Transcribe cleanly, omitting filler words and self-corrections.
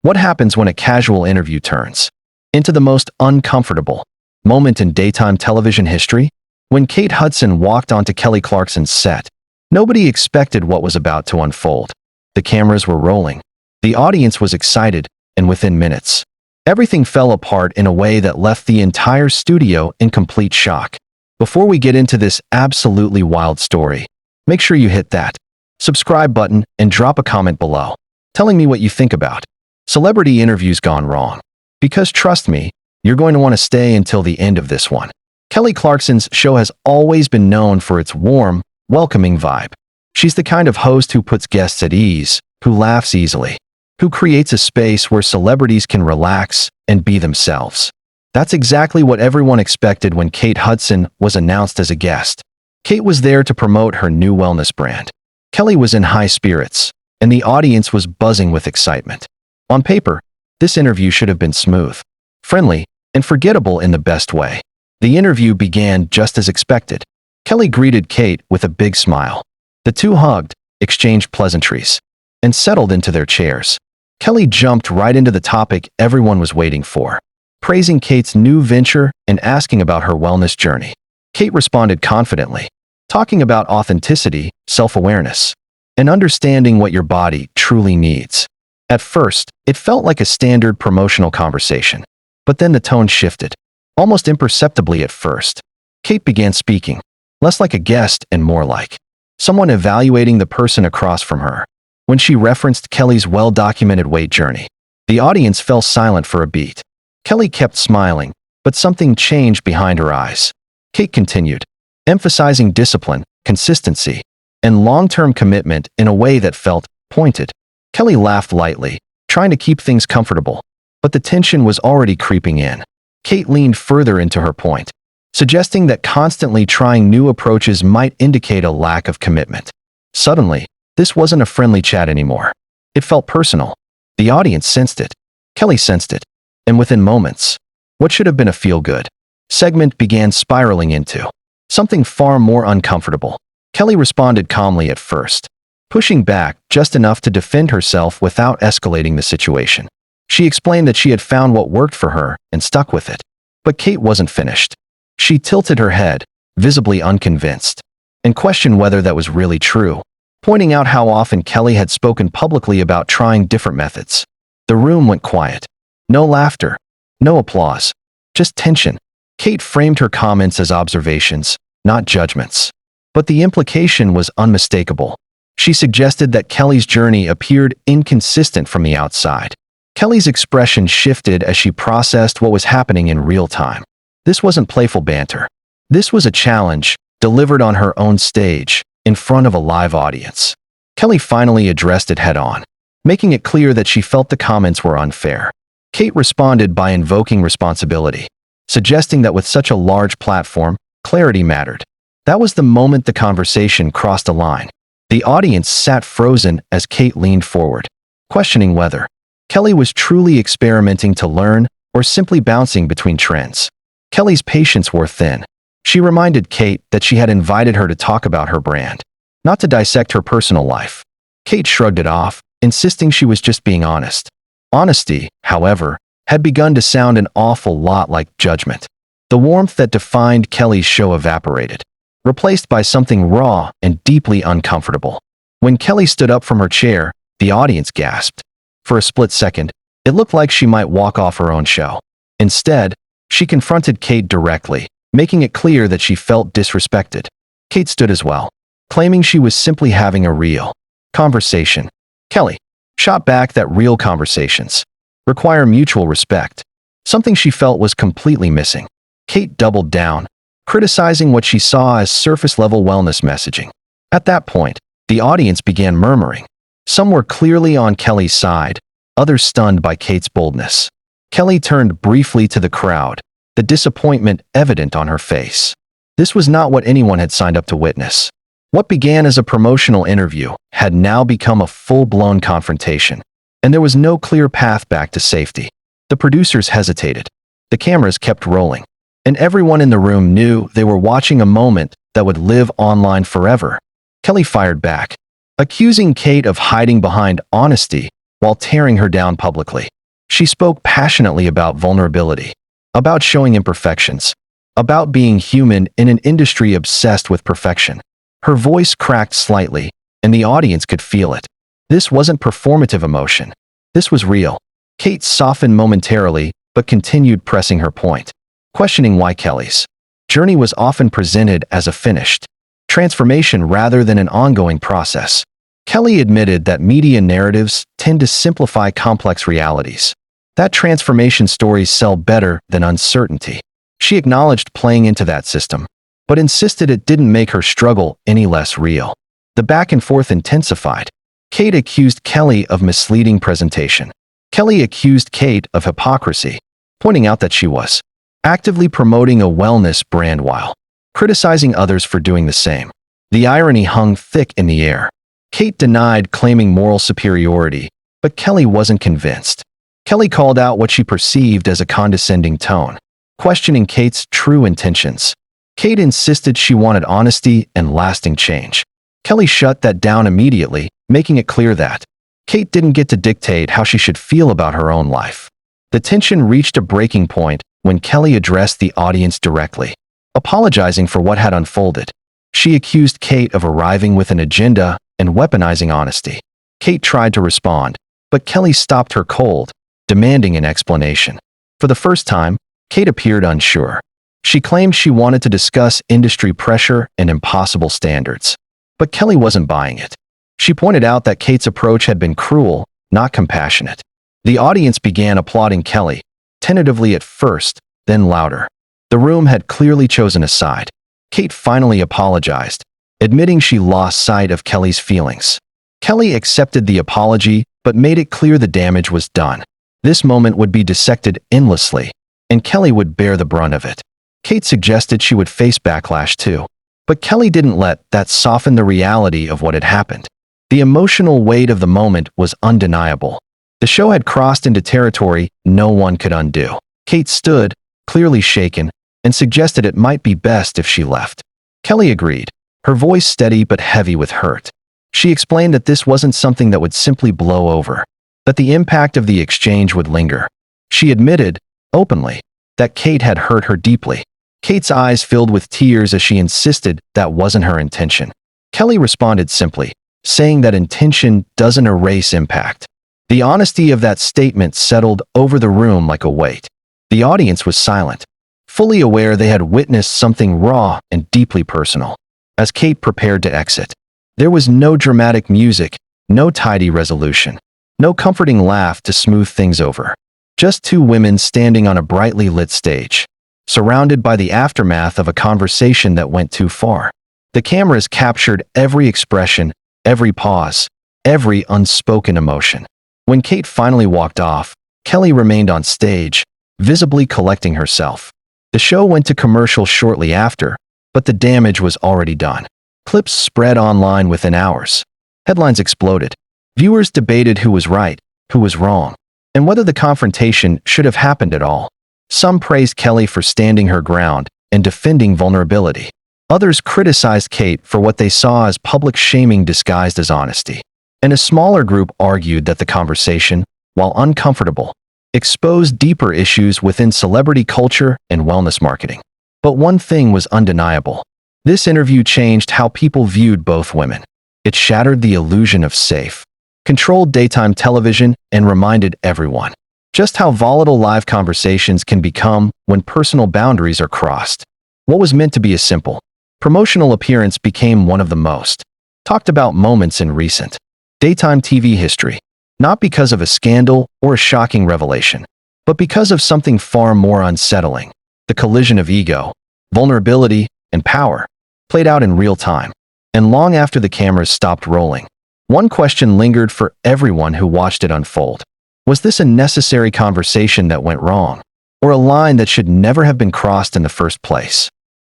What happens when a casual interview turns into the most uncomfortable moment in daytime television history? When Kate Hudson walked onto Kelly Clarkson's set, nobody expected what was about to unfold. The cameras were rolling. The audience was excited, and within minutes, everything fell apart in a way that left the entire studio in complete shock. Before we get into this absolutely wild story, make sure you hit that subscribe button and drop a comment below, telling me what you think about celebrity interviews gone wrong. Because trust me, you're going to want to stay until the end of this one. Kelly Clarkson's show has always been known for its warm, welcoming vibe. She's the kind of host who puts guests at ease, who laughs easily, who creates a space where celebrities can relax and be themselves. That's exactly what everyone expected when Kate Hudson was announced as a guest. Kate was there to promote her new wellness brand. Kelly was in high spirits, and the audience was buzzing with excitement. On paper, this interview should have been smooth, friendly, and forgettable in the best way. The interview began just as expected. Kelly greeted Kate with a big smile. The two hugged, exchanged pleasantries, and settled into their chairs. Kelly jumped right into the topic everyone was waiting for, praising Kate's new venture and asking about her wellness journey. Kate responded confidently, talking about authenticity, self-awareness, and understanding what your body truly needs. At first, it felt like a standard promotional conversation, but then the tone shifted, almost imperceptibly at first. Kate began speaking, less like a guest and more like someone evaluating the person across from her. When she referenced Kelly's well-documented weight journey, the audience fell silent for a beat. Kelly kept smiling, but something changed behind her eyes. Kate continued, emphasizing discipline, consistency, and long-term commitment in a way that felt pointed. Kelly laughed lightly, trying to keep things comfortable, but the tension was already creeping in. Kate leaned further into her point, suggesting that constantly trying new approaches might indicate a lack of commitment. Suddenly, this wasn't a friendly chat anymore. It felt personal. The audience sensed it. Kelly sensed it. And within moments, what should have been a feel-good segment began spiraling into something far more uncomfortable. Kelly responded calmly at first, pushing back just enough to defend herself without escalating the situation. She explained that she had found what worked for her and stuck with it. But Kate wasn't finished. She tilted her head, visibly unconvinced, and questioned whether that was really true, pointing out how often Kelly had spoken publicly about trying different methods. The room went quiet. No laughter, no applause, just tension. Kate framed her comments as observations, not judgments. But the implication was unmistakable. She suggested that Kelly's journey appeared inconsistent from the outside. Kelly's expression shifted as she processed what was happening in real time. This wasn't playful banter. This was a challenge, delivered on her own stage, in front of a live audience. Kelly finally addressed it head-on, making it clear that she felt the comments were unfair. Kate responded by invoking responsibility, suggesting that with such a large platform, clarity mattered. That was the moment the conversation crossed a line. The audience sat frozen as Kate leaned forward, questioning whether Kelly was truly experimenting to learn or simply bouncing between trends. Kelly's patience wore thin. She reminded Kate that she had invited her to talk about her brand, not to dissect her personal life. Kate shrugged it off, insisting she was just being honest. Honesty, however, had begun to sound an awful lot like judgment. The warmth that defined Kelly's show evaporated, replaced by something raw and deeply uncomfortable. When Kelly stood up from her chair, the audience gasped. For a split second, it looked like she might walk off her own show. Instead, she confronted Kate directly, making it clear that she felt disrespected. Kate stood as well, claiming she was simply having a real conversation. Kelly shot back that real conversations require mutual respect, something she felt was completely missing. Kate doubled down, criticizing what she saw as surface-level wellness messaging. At that point, the audience began murmuring. Some were clearly on Kelly's side, others stunned by Kate's boldness. Kelly turned briefly to the crowd, the disappointment evident on her face. This was not what anyone had signed up to witness. What began as a promotional interview had now become a full-blown confrontation, and there was no clear path back to safety. The producers hesitated. The cameras kept rolling, and everyone in the room knew they were watching a moment that would live online forever. Kelly fired back, accusing Kate of hiding behind honesty while tearing her down publicly. She spoke passionately about vulnerability, about showing imperfections, about being human in an industry obsessed with perfection. Her voice cracked slightly, and the audience could feel it. This wasn't performative emotion. This was real. Kate softened momentarily, but continued pressing her point, questioning why Kelly's journey was often presented as a finished transformation rather than an ongoing process. Kelly admitted that media narratives tend to simplify complex realities, that transformation stories sell better than uncertainty. She acknowledged playing into that system, but insisted it didn't make her struggle any less real. The back and forth intensified. Kate accused Kelly of misleading presentation. Kelly accused Kate of hypocrisy, pointing out that she was actively promoting a wellness brand while criticizing others for doing the same. The irony hung thick in the air. Kate denied claiming moral superiority, but Kelly wasn't convinced. Kelly called out what she perceived as a condescending tone, questioning Kate's true intentions. Kate insisted she wanted honesty and lasting change. Kelly shut that down immediately, making it clear that Kate didn't get to dictate how she should feel about her own life. The tension reached a breaking point when Kelly addressed the audience directly, apologizing for what had unfolded. She accused Kate of arriving with an agenda and weaponizing honesty. Kate tried to respond, but Kelly stopped her cold, demanding an explanation. For the first time, Kate appeared unsure. She claimed she wanted to discuss industry pressure and impossible standards, but Kelly wasn't buying it. She pointed out that Kate's approach had been cruel, not compassionate. The audience began applauding Kelly, tentatively at first, then louder. The room had clearly chosen a side. Kate finally apologized, admitting she lost sight of Kelly's feelings. Kelly accepted the apology, but made it clear the damage was done. This moment would be dissected endlessly, and Kelly would bear the brunt of it. Kate suggested she would face backlash too, but Kelly didn't let that soften the reality of what had happened. The emotional weight of the moment was undeniable. The show had crossed into territory no one could undo. Kate stood, clearly shaken, and suggested it might be best if she left. Kelly agreed, her voice steady but heavy with hurt. She explained that this wasn't something that would simply blow over, that the impact of the exchange would linger. She admitted, openly, that Kate had hurt her deeply. Kate's eyes filled with tears as she insisted that wasn't her intention. Kelly responded simply, saying that intention doesn't erase impact. The honesty of that statement settled over the room like a weight. The audience was silent, fully aware they had witnessed something raw and deeply personal. As Kate prepared to exit, there was no dramatic music, no tidy resolution, no comforting laugh to smooth things over. Just two women standing on a brightly lit stage, surrounded by the aftermath of a conversation that went too far. The cameras captured every expression, every pause, every unspoken emotion. When Kate finally walked off, Kelly remained on stage, visibly collecting herself. The show went to commercial shortly after, but the damage was already done. Clips spread online within hours. Headlines exploded. Viewers debated who was right, who was wrong, and whether the confrontation should have happened at all. Some praised Kelly for standing her ground and defending vulnerability. Others criticized Kate for what they saw as public shaming disguised as honesty. And a smaller group argued that the conversation, while uncomfortable, exposed deeper issues within celebrity culture and wellness marketing. But one thing was undeniable. This interview changed how people viewed both women. It shattered the illusion of safe, controlled daytime television and reminded everyone just how volatile live conversations can become when personal boundaries are crossed. What was meant to be a simple promotional appearance became one of the most talked about moments in recent daytime TV history, not because of a scandal or a shocking revelation, but because of something far more unsettling. The collision of ego, vulnerability, and power played out in real time, and long after the cameras stopped rolling. One question lingered for everyone who watched it unfold. Was this a necessary conversation that went wrong, or a line that should never have been crossed in the first place?